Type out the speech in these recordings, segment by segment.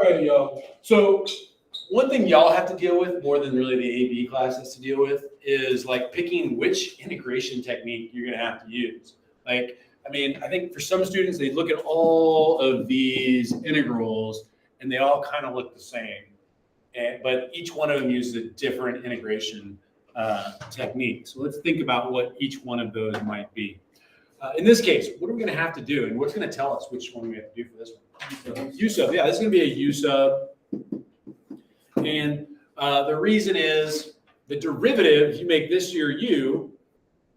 right, y'all. So one thing y'all have to deal with more than really the AB class has to deal with is like picking which integration technique you're going to have to use. Like, I mean, I think for some students, they look at all of these integrals and they all kind of look the same. But each one of them uses a different integration technique. So let's think about what each one of those might be. In this case, what are we going to have to do? And what's going to tell us which one we have to do for this one? U sub. Yeah, this is going to be a U sub. And the reason is the derivative, if you make this your U,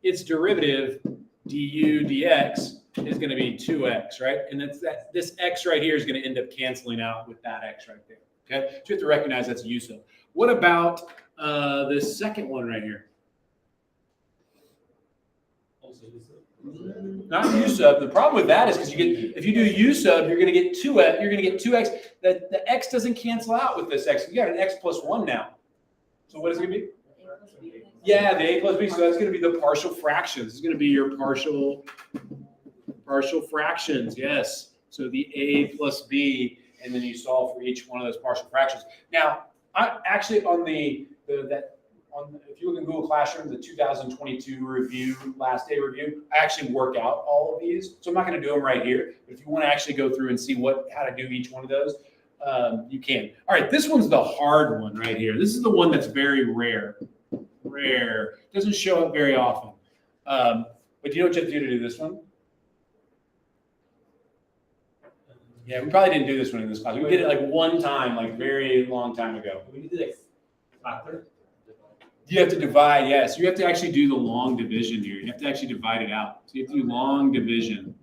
its derivative du dx is going to be 2x, right? And that's this x right here is going to end up canceling out with that x right there. Okay, so you have to recognize that's a U sub. What about this second one right here? Also U sub. Not U sub. The problem with that is because if you do U sub, you're going to get 2x. You're going to get 2x. The x doesn't cancel out with this x. You got an x plus 1 now. So what is it going to be? Yeah, the a plus b. So that's going to be the partial fractions. This is going to be your partial fractions. Yes. So the a plus b, and then you solve for each one of those partial fractions. Now, I actually if you look in Google Classroom, the 2022 review, last day review, I actually work out all of these. So I'm not going to do them right here. But if you want to actually go through and see how to do each one of those, you can. All right, this one's the hard one right here. This is the one that's very rare. Doesn't show up very often. But do you know what you have to do this one? Yeah, we probably didn't do this one in this class. We did it like one time, like very long time ago. We did like factor. You have to divide, yes. You have to actually do the long division here. You have to actually divide it out. So you have to do long division.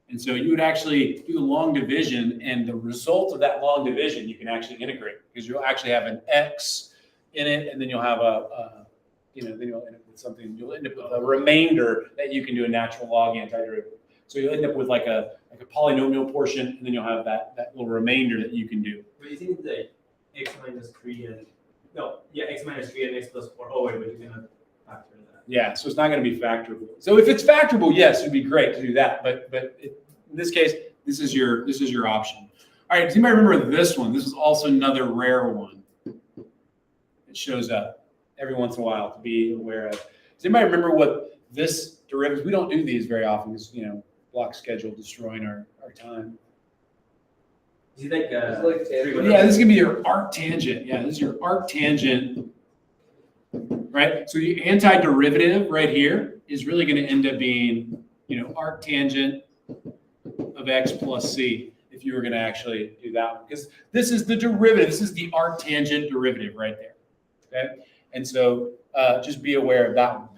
And so you would actually do the long division, and the result of that long division you can actually integrate, because you'll actually have an x in it, and then you'll have then you'll end up with something. You'll end up with a remainder that you can do a natural log antiderivative. So you'll end up with like a polynomial portion, and then you'll have that little remainder that you can do. But you think the x minus 3 and x minus 3 and x plus 4. Oh wait, but you cannot factor that. Yeah, so it's not going to be factorable. So if it's factorable, yes, it'd be great to do that. But in this case, this is your option. All right, does anybody remember this one? This is also another rare one. It shows up every once in a while to be aware of. Does anybody remember what this derivative? We don't do these very often because block schedule destroying our time. Is it like yeah, this is gonna be your arctangent. Yeah, this is your arctangent, right? So the antiderivative right here is really going to end up being, arctangent of x plus c, if you were going to actually do that one, because this is the derivative. This is the arctangent derivative right there. Okay, and so just be aware of that one.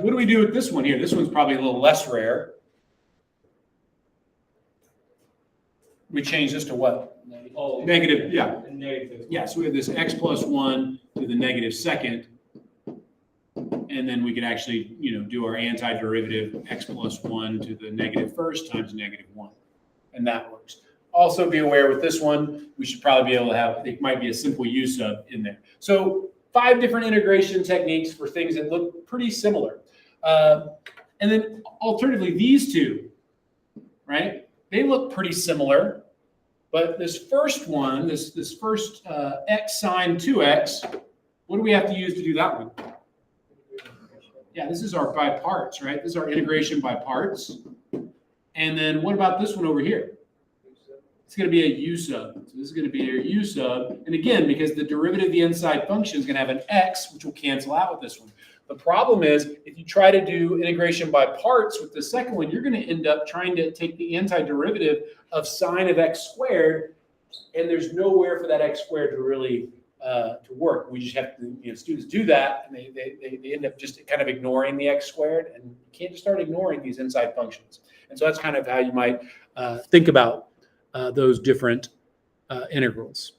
What do we do with this one here? This one's probably a little less rare. We change this to what? Negative, yeah. Negative. Yeah, so we have this x plus 1 to the negative second. And then we could actually, do our antiderivative x plus 1 to the negative first times negative 1. And that works. Also be aware with this one, we should probably be able to have, it might be a simple U sub in there. So 5 different integration techniques for things that look pretty similar. And then alternatively, these two, right? They look pretty similar, but this first one, this first x sine 2x, what do we have to use to do that one? Yeah, this is our by parts, right? This is our integration by parts. And then what about this one over here? It's going to be a U sub. So this is going to be your U sub. And again, because the derivative of the inside function is going to have an x, which will cancel out with this one. The problem is, if you try to do integration by parts with the second one, you're going to end up trying to take the antiderivative of sine of x squared, and there's nowhere for that x squared to really to work. We just have to, students do that, and they end up just kind of ignoring the x squared, and you can't just start ignoring these inside functions. And so that's kind of how you might think about those different integrals.